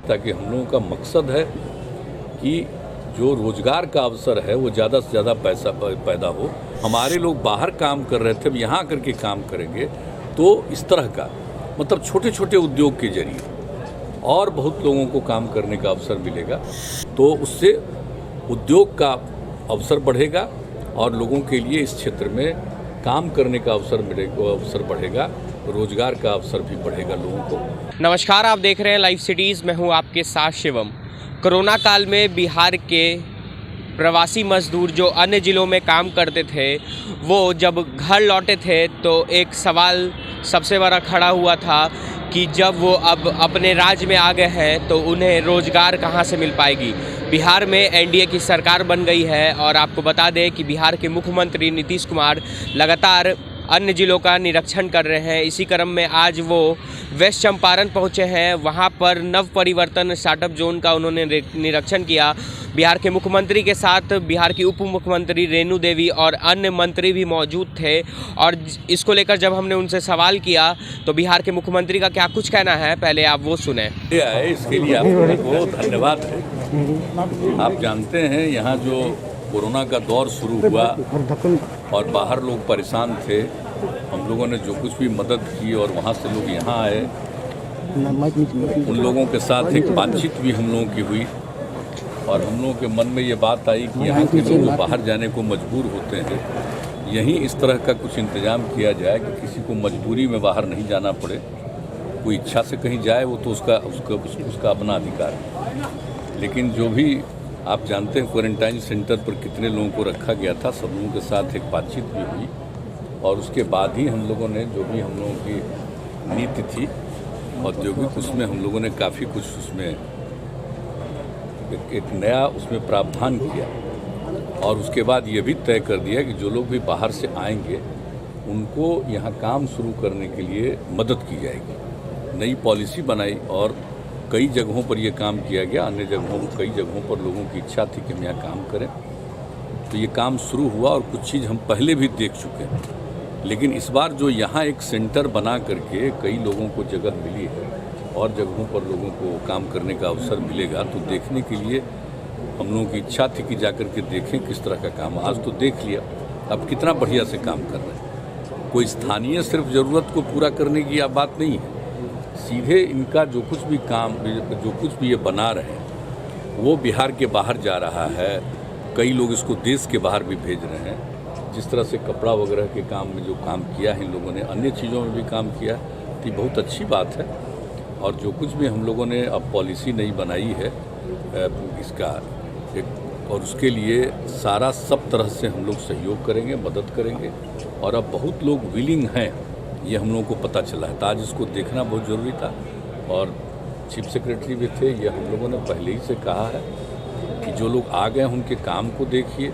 ताकि हम लोगों का मकसद है कि जो रोजगार का अवसर है वो ज़्यादा से ज़्यादा पैसा पैदा हो। हमारे लोग बाहर काम कर रहे थे, अब यहाँ आकर के काम करेंगे तो इस तरह का मतलब छोटे छोटे उद्योग के जरिए और बहुत लोगों को काम करने का अवसर मिलेगा, तो उससे उद्योग का अवसर बढ़ेगा और लोगों के लिए इस क्षेत्र में काम करने का अवसर बढ़ेगा, रोजगार का अवसर भी बढ़ेगा लोगों को। नमस्कार, आप देख रहे हैं लाइव सिटीज़। मैं हूं आपके साथ शिवम। कोरोना काल में बिहार के प्रवासी मजदूर जो अन्य ज़िलों में काम करते थे, वो जब घर लौटे थे तो एक सवाल सबसे बड़ा खड़ा हुआ था कि जब वो अब अपने राज्य में आ गए हैं तो उन्हें रोज़गार कहां से मिल पाएगी। बिहार में एनडीए की सरकार बन गई है और आपको बता दें कि बिहार के मुख्यमंत्री नीतीश कुमार लगातार अन्य ज़िलों का निरीक्षण कर रहे हैं। इसी क्रम में आज वो वेस्ट चंपारण पहुंचे हैं। वहां पर नव परिवर्तन स्टार्टअप जोन का उन्होंने निरीक्षण किया। बिहार के मुख्यमंत्री के साथ बिहार की उप मुख्यमंत्री रेणु देवी और अन्य मंत्री भी मौजूद थे और इसको लेकर जब हमने उनसे सवाल किया तो बिहार के मुख्यमंत्री का क्या कुछ कहना है, पहले आप वो सुने। इसके लिए आपको बहुत धन्यवाद है। आप जानते हैं यहाँ जो कोरोना का दौर शुरू हुआ और बाहर लोग परेशान थे, हम लोगों ने जो कुछ भी मदद की और वहाँ से लोग यहाँ आए, उन लोगों के साथ एक बातचीत भी हम लोगों की हुई और हम लोगों के मन में ये बात आई कि यहाँ के लोग बाहर जाने को मजबूर होते हैं, यहीं इस तरह का कुछ इंतजाम किया जाए कि किसी को मजबूरी में बाहर नहीं जाना पड़े। कोई इच्छा से कहीं जाए वो तो उसका अपना अधिकार है, लेकिन जो भी आप जानते हैं क्वारंटाइन सेंटर पर कितने लोगों को रखा गया था, सब लोगों के साथ एक बातचीत भी हुई और उसके बाद ही हम लोगों ने जो भी हम लोगों की नीति थी औद्योगिक, उसमें हम लोगों ने काफ़ी कुछ उसमें एक नया उसमें प्रावधान किया और उसके बाद ये भी तय कर दिया कि जो लोग भी बाहर से आएंगे उनको यहाँ काम शुरू करने के लिए मदद की जाएगी। नई पॉलिसी बनाई और कई जगहों पर ये काम किया गया। कई जगहों पर लोगों की इच्छा थी कि हम यहाँ काम करें, तो ये काम शुरू हुआ और कुछ चीज़ हम पहले भी देख चुके हैं, लेकिन इस बार जो यहाँ एक सेंटर बना करके कई लोगों को जगह मिली है और जगहों पर लोगों को काम करने का अवसर मिलेगा, तो देखने के लिए हम लोगों की इच्छा थी कि जाकर के देखें किस तरह का काम। आज तो देख लिया, अब कितना बढ़िया से काम कर रहे हैं। कोई स्थानीय सिर्फ ज़रूरत को पूरा करने की बात नहीं है, सीधे इनका जो कुछ भी ये बना रहे हैं वो बिहार के बाहर जा रहा है। कई लोग इसको देश के बाहर भी भेज रहे हैं। जिस तरह से कपड़ा वगैरह के काम में जो काम किया है इन लोगों ने, अन्य चीज़ों में भी काम किया, तो ये बहुत अच्छी बात है। और जो कुछ भी हम लोगों ने अब पॉलिसी नई बनाई है इसका एक, और उसके लिए सारा सब तरह से हम लोग सहयोग करेंगे, मदद करेंगे और अब बहुत लोग विलिंग हैं, ये हम लोगों को पता चला है। तो आज इसको देखना बहुत ज़रूरी था और चीफ सेक्रेटरी भी थे, ये हम लोगों ने पहले ही से कहा है कि जो लोग आ गए उनके काम को देखिए।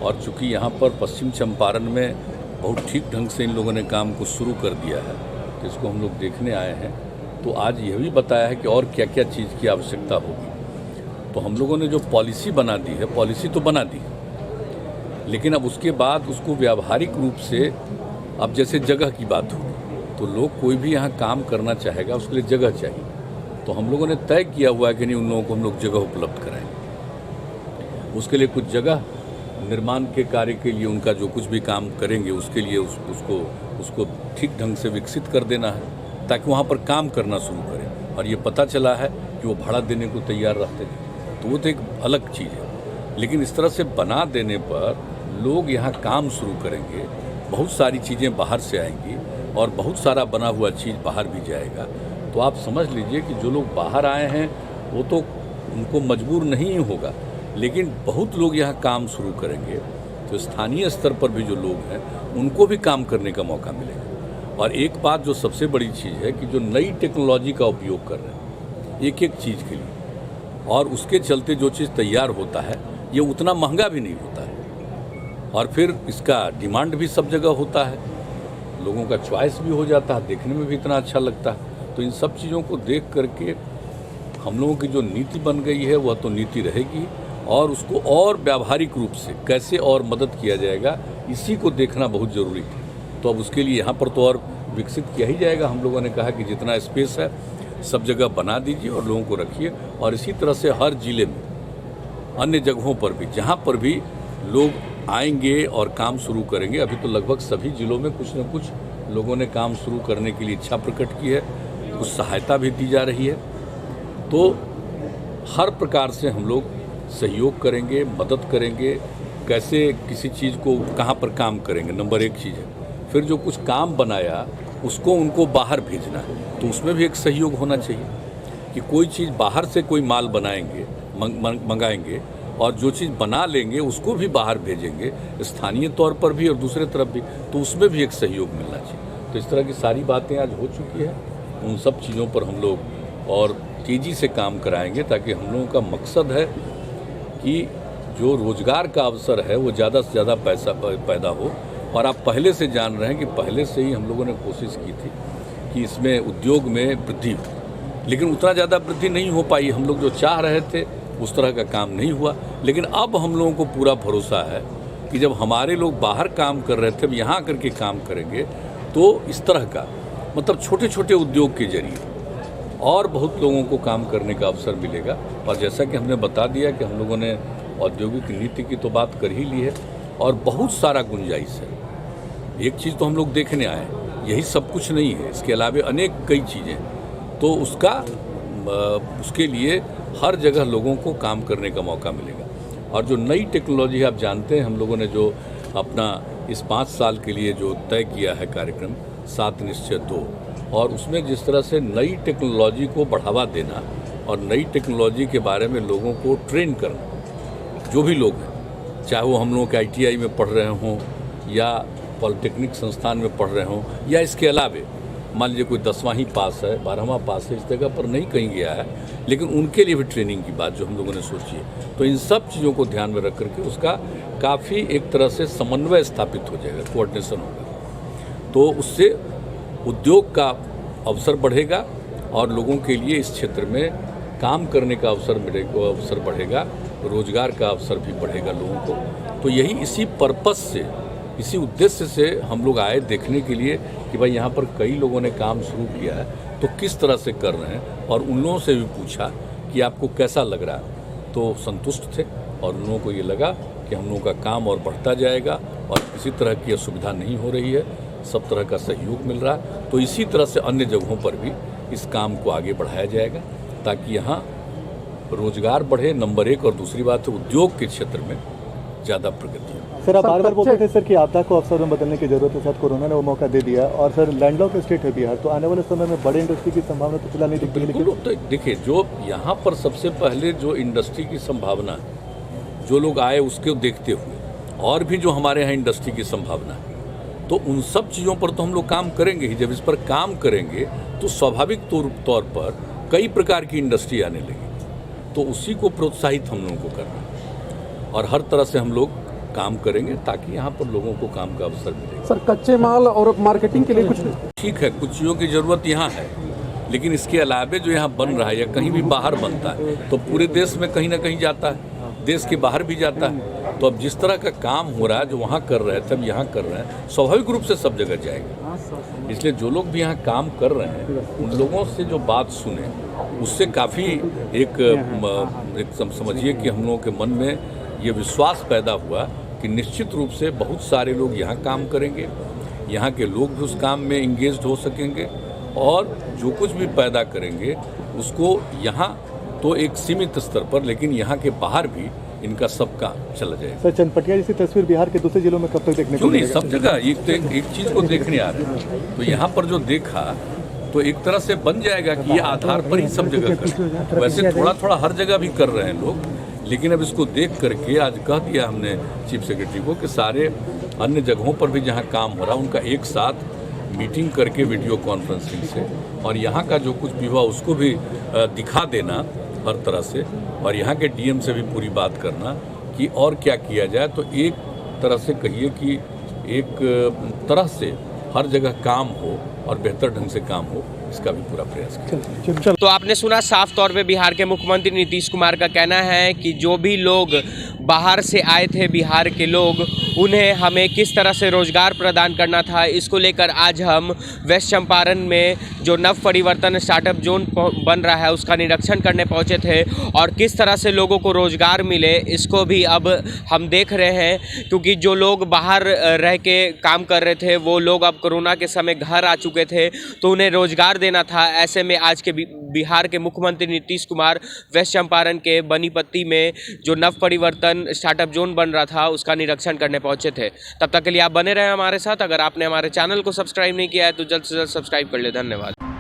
और चूँकि यहाँ पर पश्चिम चंपारण में बहुत ठीक ढंग से इन लोगों ने काम को शुरू कर दिया है, तो इसको हम लोग देखने आए हैं। तो आज यह भी बताया है कि और क्या क्या चीज़ की आवश्यकता होगी। तो हम लोगों ने जो पॉलिसी बना दी है, पॉलिसी तो बना दी, लेकिन अब उसके बाद उसको व्यावहारिक रूप से, अब जैसे जगह की बात होगी तो लोग कोई भी यहाँ काम करना चाहेगा, उसके लिए जगह चाहिए। तो हम लोगों ने तय किया हुआ है कि नहीं, उन लोगों को हम लोग जगह उपलब्ध कराएंगे। उसके लिए कुछ जगह निर्माण के कार्य के लिए उनका जो कुछ भी काम करेंगे उसके लिए उसको ठीक ढंग से विकसित कर देना है ताकि वहाँ पर काम करना शुरू करें। और ये पता चला है कि वो भाड़ा देने को तैयार रहते थे, तो वो तो एक अलग चीज़ है, लेकिन इस तरह से बना देने पर लोग यहाँ काम शुरू करेंगे, बहुत सारी चीज़ें बाहर से आएंगी और बहुत सारा बना हुआ चीज़ बाहर भी जाएगा। तो आप समझ लीजिए कि जो लोग बाहर आए हैं वो तो उनको मजबूर नहीं होगा, लेकिन बहुत लोग यहाँ काम शुरू करेंगे, तो स्थानीय स्तर पर भी जो लोग हैं उनको भी काम करने का मौका मिलेगा। और एक बात जो सबसे बड़ी चीज़ है कि जो नई टेक्नोलॉजी का उपयोग कर रहे हैं एक एक चीज़ के लिए, और उसके चलते जो चीज़ तैयार होता है ये उतना महंगा भी नहीं होता है और फिर इसका डिमांड भी सब जगह होता है, लोगों का चॉइस भी हो जाता है, देखने में भी इतना अच्छा लगता है। तो इन सब चीज़ों को देख करके हम लोगों की जो नीति बन गई है वह तो नीति रहेगी और उसको और व्यावहारिक रूप से कैसे और मदद किया जाएगा, इसी को देखना बहुत ज़रूरी है। तो अब उसके लिए यहाँ पर तो और विकसित किया ही जाएगा। हम लोगों ने कहा कि जितना स्पेस है सब जगह बना दीजिए और लोगों को रखिए। और इसी तरह से हर जिले में, अन्य जगहों पर भी, जहाँ पर भी लोग आएंगे और काम शुरू करेंगे, अभी तो लगभग सभी जिलों में कुछ न कुछ लोगों ने काम शुरू करने के लिए इच्छा प्रकट की है, कुछ सहायता भी दी जा रही है। तो हर प्रकार से हम लोग सहयोग करेंगे, मदद करेंगे, कैसे किसी चीज़ को कहाँ पर काम करेंगे, नंबर एक चीज़ है। फिर जो कुछ काम बनाया उसको उनको बाहर भेजना है, तो उसमें भी एक सहयोग होना चाहिए कि कोई चीज़ बाहर से कोई माल बनाएंगे, मंगाएंगे, और जो चीज़ बना लेंगे उसको भी बाहर भेजेंगे, स्थानीय तौर पर भी और दूसरे तरफ भी, तो उसमें भी एक सहयोग मिलना चाहिए। तो इस तरह की सारी बातें आज हो चुकी है। उन सब चीज़ों पर हम लोग और तेज़ी से काम कराएंगे, ताकि हम लोगों का मकसद है कि जो रोज़गार का अवसर है वो ज़्यादा से ज़्यादा पैसा पैदा हो। और आप पहले से जान रहे हैं कि पहले से ही हम लोगों ने कोशिश की थी कि इसमें उद्योग में वृद्धि हो, लेकिन उतना ज़्यादा वृद्धि नहीं हो पाई। हम लोग जो चाह रहे थे उस तरह का काम नहीं हुआ। लेकिन अब हम लोगों को पूरा भरोसा है कि जब हमारे लोग बाहर काम कर रहे थे, अब यहाँ करके काम करेंगे, तो इस तरह का मतलब छोटे छोटे उद्योग के जरिए और बहुत लोगों को काम करने का अवसर मिलेगा। और जैसा कि हमने बता दिया कि हम लोगों ने औद्योगिक नीति की तो बात कर ही ली है, और बहुत सारा गुंजाइश है। एक चीज़ तो हम लोग देखने आए, यही सब कुछ नहीं है, इसके अलावा अनेक कई चीज़ें, तो उसके लिए हर जगह लोगों को काम करने का मौका मिलेगा। और जो नई टेक्नोलॉजी आप जानते हैं, हम लोगों ने जो अपना इस 5 साल के लिए जो तय किया है कार्यक्रम 7 निश्चय 2, और उसमें जिस तरह से नई टेक्नोलॉजी को बढ़ावा देना और नई टेक्नोलॉजी के बारे में लोगों को ट्रेन करना, जो भी लोग हैं, चाहे वो हम लोगों के ITI में पढ़ रहे हों या पॉलिटेक्निक संस्थान में पढ़ रहे हों, या इसके अलावे मान लीजिए कोई 10वां ही पास है, 12वां पास है, इस जगह पर नहीं कहीं गया है, लेकिन उनके लिए भी ट्रेनिंग की बात जो हम लोगों ने सोची है। तो इन सब चीज़ों को ध्यान में रख करके उसका काफ़ी एक तरह से समन्वय स्थापित हो जाएगा, कोऑर्डिनेशन होगा, तो उससे उद्योग का अवसर बढ़ेगा और लोगों के लिए इस क्षेत्र में काम करने का अवसर बढ़ेगा, रोजगार का अवसर भी बढ़ेगा लोगों को। तो यही इसी पर्पस से, इसी उद्देश्य से हम लोग आए देखने के लिए कि भाई यहाँ पर कई लोगों ने काम शुरू किया है, तो किस तरह से कर रहे हैं, और उन लोगों से भी पूछा कि आपको कैसा लग रहा है, तो संतुष्ट थे और उन लोगों को ये लगा कि हम लोगों का काम और बढ़ता जाएगा और किसी तरह की असुविधा नहीं हो रही है, सब तरह का सहयोग मिल रहा है। तो इसी तरह से अन्य जगहों पर भी इस काम को आगे बढ़ाया जाएगा, ताकि यहाँ रोजगार बढ़े, नंबर एक, और दूसरी बात है उद्योग के क्षेत्र में ज़्यादा प्रगति हो। सर, आप बार बार बोलते थे सर कि आपदा को अवसर में बदलने की जरूरत है, साथ कोरोना ने वो मौका दे दिया, और सर लैंडलॉक स्टेट है बिहार, तो आने वाले समय में बड़े इंडस्ट्री की संभावना तो फिलहाल नहीं दिखती है। बिल्कुल, तो देखिए, जो यहाँ पर सबसे पहले जो इंडस्ट्री की संभावना है, जो लोग आए उसको देखते हुए, और भी जो हमारे यहाँ इंडस्ट्री की संभावना है, तो उन सब चीज़ों पर तो हम लोग काम करेंगे ही। जब इस पर काम करेंगे तो स्वाभाविक तौर पर कई प्रकार की इंडस्ट्री आने लगी, तो उसी को प्रोत्साहित हम लोगों को करना है, और हर तरह से हम लोग काम करेंगे ताकि यहाँ पर लोगों को काम का अवसर मिले। सर, कच्चे माल और मार्केटिंग के लिए कुछ ठीक है, कुछ चीज़ों की ज़रूरत यहाँ है, लेकिन इसके अलावे जो यहाँ बन रहा है या कहीं भी बाहर बनता है तो पूरे देश में कहीं ना कहीं जाता है, देश के बाहर भी जाता है। तो अब जिस तरह का काम हो रहा है, जो वहाँ कर रहे थे अब यहाँ कर रहे हैं, स्वाभाविक रूप से सब जगह जाएगा। इसलिए जो लोग भी यहाँ काम कर रहे हैं उन लोगों से जो बात सुने, उससे काफ़ी एक समझिए कि हम लोगों के मन में ये विश्वास पैदा हुआ कि निश्चित रूप से बहुत सारे लोग यहाँ काम करेंगे, यहाँ के लोग भी उस काम में इंगेज्ड हो सकेंगे, और जो कुछ भी पैदा करेंगे उसको यहाँ तो एक सीमित स्तर पर, लेकिन यहाँ के बाहर भी इनका सबका चला जाएगा। सर, चनपटिया जैसी तस्वीर बिहार के दूसरे जिलों में कब तक देखने को मिलेगी? सब जगह एक चीज़ को देखने आ रहे हैं, तो यहाँ पर जो देखा तो एक तरह से बन जाएगा कि ये आधार पर ही सब जगह कर। वैसे थोड़ा थोड़ा हर जगह भी कर रहे हैं लोग, लेकिन अब इसको देख करके आज कह दिया हमने चीफ सेक्रेटरी को कि सारे अन्य जगहों पर भी जहाँ काम हो रहा है उनका एक साथ मीटिंग करके वीडियो कॉन्फ्रेंसिंग से, और यहाँ का जो कुछ भी हुआ उसको भी दिखा देना हर तरह से, और यहाँ के DM से भी पूरी बात करना कि और क्या किया जाए। तो एक तरह से कहिए कि एक तरह से हर जगह काम हो और बेहतर ढंग से काम हो, इसका भी पूरा प्रयास किया। तो आपने सुना, साफ तौर पे बिहार के मुख्यमंत्री नीतीश कुमार का कहना है कि जो भी लोग बाहर से आए थे बिहार के लोग, उन्हें हमें किस तरह से रोज़गार प्रदान करना था, इसको लेकर आज हम वेस्ट चंपारण में जो नव परिवर्तन स्टार्टअप जोन बन रहा है उसका निरीक्षण करने पहुंचे थे और किस तरह से लोगों को रोज़गार मिले इसको भी अब हम देख रहे हैं। क्योंकि जो लोग बाहर रह के काम कर रहे थे वो लोग अब कोरोना के समय घर आ चुके थे, तो उन्हें रोज़गार देना था। ऐसे में आज के बिहार के मुख्यमंत्री नीतीश कुमार वेस्ट चंपारण के बनीपट्टी में जो नव परिवर्तन स्टार्टअप जोन बन रहा था उसका निरीक्षण करने पहुंचे थे। तब तक के लिए आप बने रहे हमारे साथ। अगर आपने हमारे चैनल को सब्सक्राइब नहीं किया है तो जल्द से जल्द सब्सक्राइब कर ले। धन्यवाद।